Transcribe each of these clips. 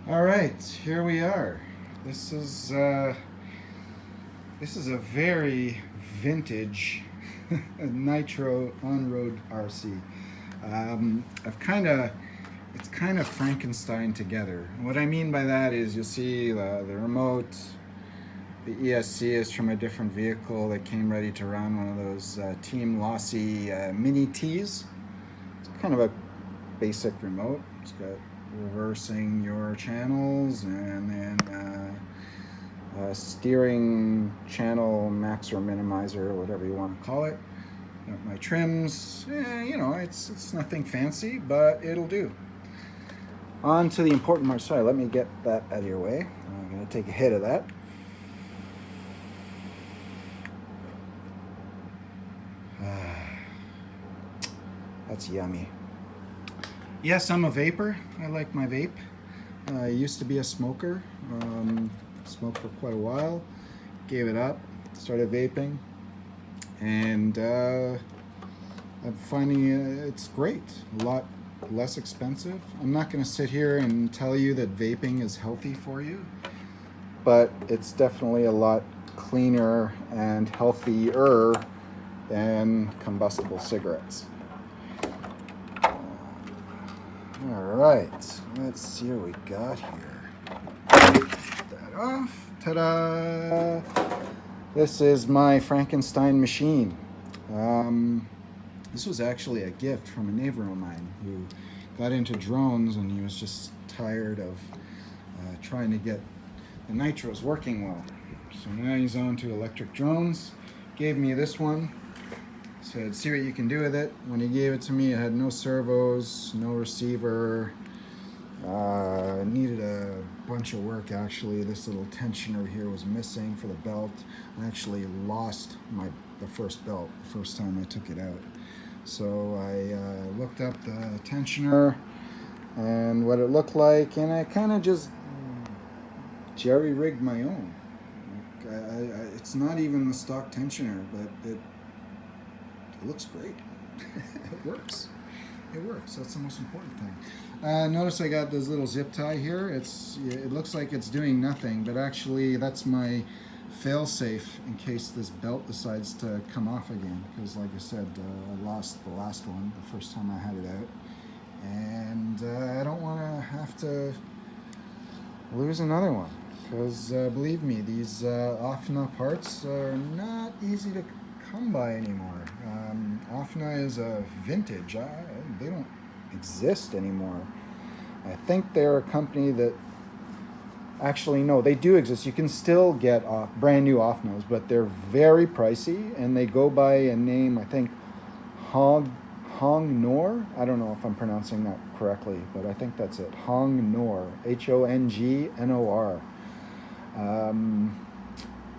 All right, here we are. This is a very vintage Nitro on-road RC. It's kind of Frankenstein together. What I mean by that is you'll see the remote, the ESC is from a different vehicle that came ready to run, one of those Team Lossy Mini Ts. It's kind of a basic remote. It's got reversing your channels and then steering channel max or minimizer, whatever you want to call it. Got my trims, it's nothing fancy, but it'll do. On to the important part. Sorry, let me get that out of your way. I'm going to take a hit of that. That's yummy. Yes, I'm a vapor. I like my vape. I used to be a smoker. Smoked for quite a while. Gave it up. Started vaping. And I'm finding it's great. A lot less expensive. I'm not going to sit here and tell you that vaping is healthy for you, but it's definitely a lot cleaner and healthier than combustible cigarettes. All right, let's see what we got here. Get that off. Ta-da! This is my Frankenstein machine. This was actually a gift from a neighbor of mine who got into drones, and he was just tired of trying to get the nitros working well. So now he's on to electric drones. Gave me this one. Said, see what you can do with it. When he gave it to me, it had no servos, no receiver. Needed a bunch of work, actually. This little tensioner here was missing for the belt. I actually lost the first belt the first time I took it out. So I looked up the tensioner and what it looked like, and I kind of just jerry-rigged my own. It's not even the stock tensioner, but it looks great. It works. It works. That's the most important thing. Notice I got this little zip tie here. It looks like it's doing nothing, but actually that's my fail-safe in case this belt decides to come off again. Because like I said, I lost the last one the first time I had it out, and I don't want to have to lose another one. Because believe me, these OFNA parts are not easy to come by anymore. OFNA is a vintage. They don't exist anymore. I think they're a company that actually, no, they do exist. You can still get brand new OFNAs, but they're very pricey, and they go by a name, I think, Hongnor. I don't know if I'm pronouncing that correctly, but I think that's it. Hongnor, Hongnor.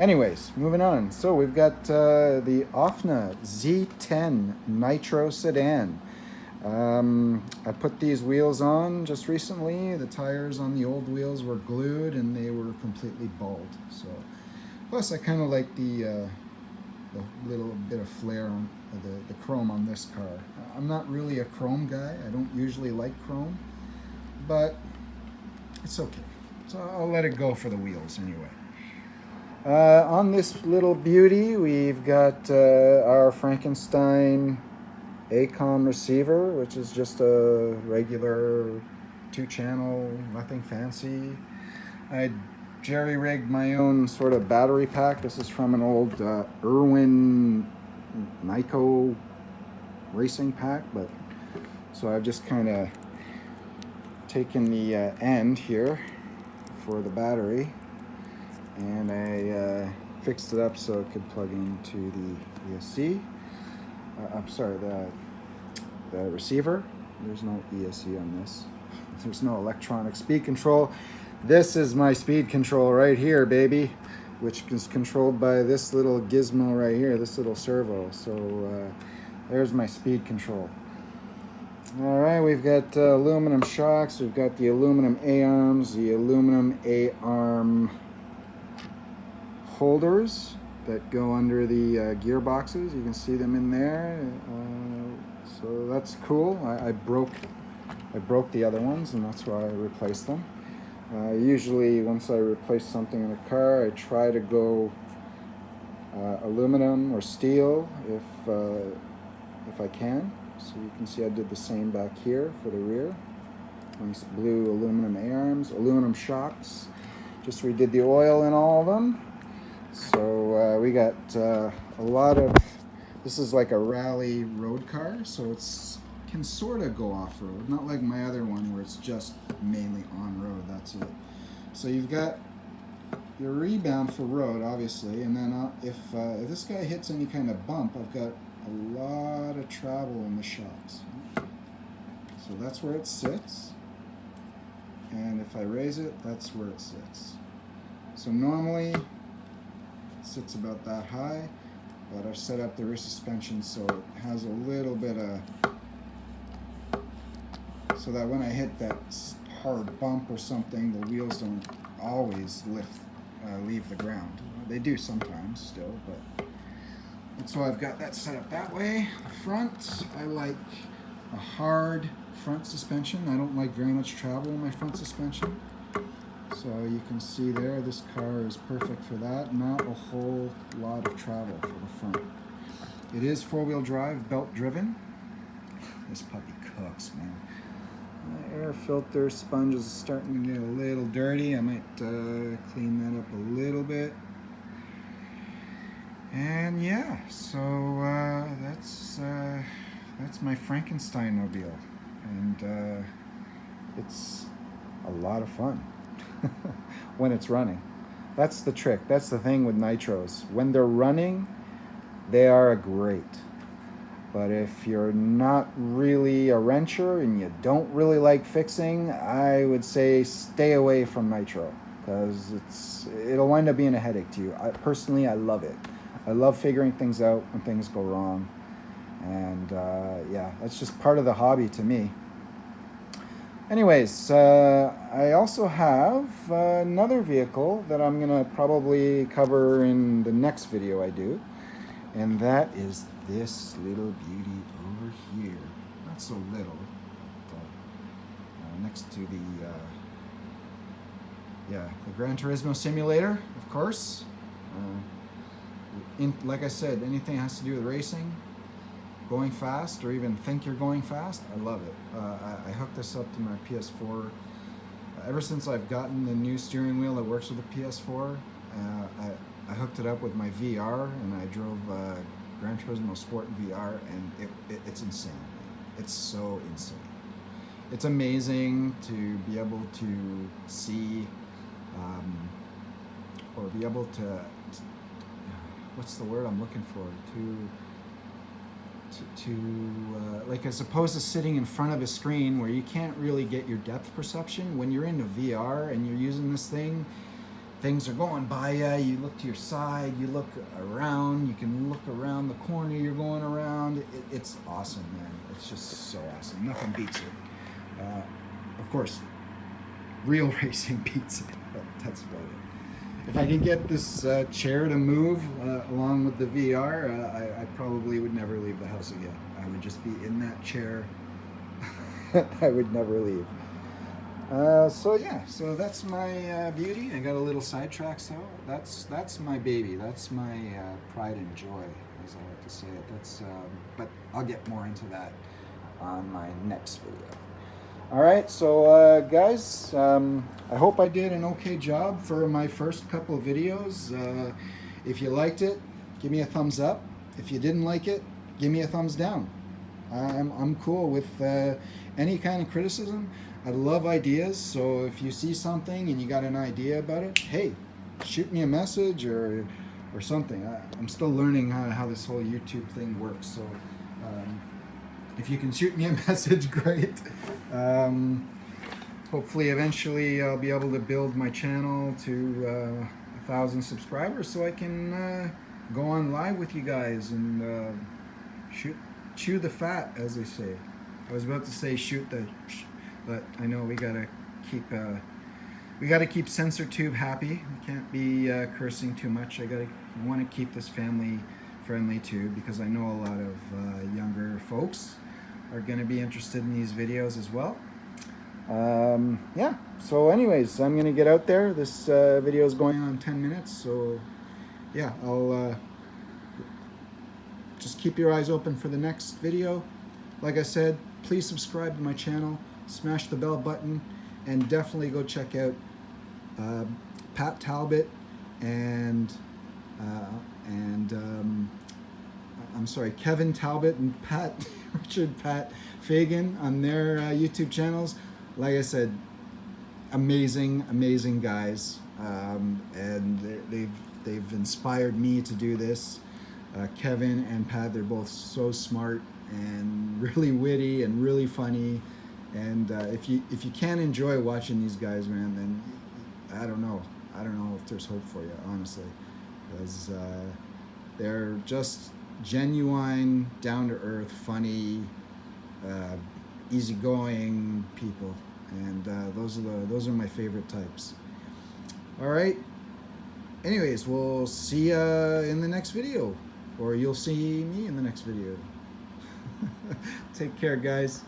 Anyways, moving on. So we've got the OFNA Z-10 Nitro Sedan. I put these wheels on just recently. The tires on the old wheels were glued and they were completely bald. So, plus I kind of like the little bit of flair on the chrome on this car. I'm not really a chrome guy. I don't usually like chrome, but it's okay. So I'll let it go for the wheels anyway. On this little beauty, we've got our Frankenstein ACOM receiver, which is just a regular 2-channel, nothing fancy. I jerry-rigged my own sort of battery pack. This is from an old Irwin Nyko racing pack, but so I've just kind of taken the end here for the battery, and I fixed it up so it could plug into the ESC. I'm sorry, the receiver. There's no ESC on this. There's no electronic speed control. This is my speed control right here, baby, which is controlled by this little gizmo right here, this little servo. So there's my speed control. All right, we've got aluminum shocks. We've got the aluminum A-arms, the aluminum A-arm holders that go under the gearboxes. You can see them in there. So that's cool. I broke the other ones, and that's why I replaced them. Usually once I replace something in a car, I try to go aluminum or steel if I can. So you can see I did the same back here for the rear. Nice blue aluminum A-arms, aluminum shocks. Just redid the oil in all of them. So we got a lot of, this is like a rally road car, so it's can sort of go off-road, not like my other one where it's just mainly on-road, that's it. So you've got your rebound for road, obviously, and then if this guy hits any kind of bump, I've got a lot of travel in the shocks. So that's where it sits, and if I raise it, that's where it sits. So normally it sits about that high, but I've set up the rear suspension so it has a little bit of, so that when I hit that hard bump or something, the wheels don't always leave the ground. They do sometimes still, but and so I've got that set up that way. The front, I like a hard front suspension. I don't like very much travel in my front suspension. So you can see there, this car is perfect for that. Not a whole lot of travel for the front. It is four-wheel drive, belt driven. This puppy cooks, man. My air filter sponge is starting to get a little dirty. I might clean that up a little bit. And yeah, so that's my Frankenstein mobile, and it's a lot of fun when it's running. That's the trick. That's the thing with nitros. When they're running, they are great. But if you're not really a wrencher and you don't really like fixing, I would say stay away from nitro, because it'll wind up being a headache to you. Personally, I love it. I love figuring things out when things go wrong. And yeah, that's just part of the hobby to me. Anyways, I also have another vehicle that I'm gonna probably cover in the next video I do. And that is this little beauty over here. Not so little, but next to the Gran Turismo simulator, of course. Like I said, anything has to do with racing, going fast, or even think you're going fast, I love it. I hooked this up to my PS4. Ever since I've gotten the new steering wheel that works with the PS4, I hooked it up with my VR, and I drove Gran Turismo Sport VR, and it's insane. It's so insane. It's amazing to be able to see, or be able to what's the word I'm looking for? Like, as opposed to sitting in front of a screen where you can't really get your depth perception, when you're into VR and you're using this thing, things are going by you look to your side, you look around, you can look around the corner you're going around. It's awesome, man. It's just so awesome. Nothing beats it. Of course, real racing beats it, but that's about it. If I can get this chair to move along with the VR, I probably would never leave the house again. I would just be in that chair. I would never leave. So yeah, so that's my beauty. I got a little sidetrack, so that's my baby. That's my pride and joy, as I like to say it. That's but I'll get more into that on my next video. All right, so guys, I hope I did an okay job for my first couple of videos. If you liked it, give me a thumbs up. If you didn't like it, give me a thumbs down. I'm cool with any kind of criticism. I love ideas, so if you see something and you got an idea about it, hey, shoot me a message or something. I'm still learning how this whole YouTube thing works, so if you can shoot me a message, great. Hopefully eventually I'll be able to build my channel to 1,000 subscribers so I can go on live with you guys and chew the fat, as they say. I was about to say shoot the but I know we gotta keep CensorTube happy. We can't be cursing too much. I want to keep this family friendly too, because I know a lot of younger folks are going to be interested in these videos as well. Yeah, so anyways, I'm gonna get out there. This video is going on 10 minutes, so yeah, I'll just keep your eyes open for the next video. Like I said, please subscribe to my channel, smash the bell button, and definitely go check out Pat Talbot and I'm sorry, Kevin Talbot and Pat Fagan on their YouTube channels. Like I said, amazing guys, and they've inspired me to do this. Kevin and Pat, they're both so smart and really witty and really funny. And if you can't enjoy watching these guys, man, then I don't know if there's hope for you, honestly, because they're just genuine, down-to-earth, funny, easygoing people, and those are my favorite types. All right. Anyways, we'll see you in the next video, or you'll see me in the next video. Take care, guys.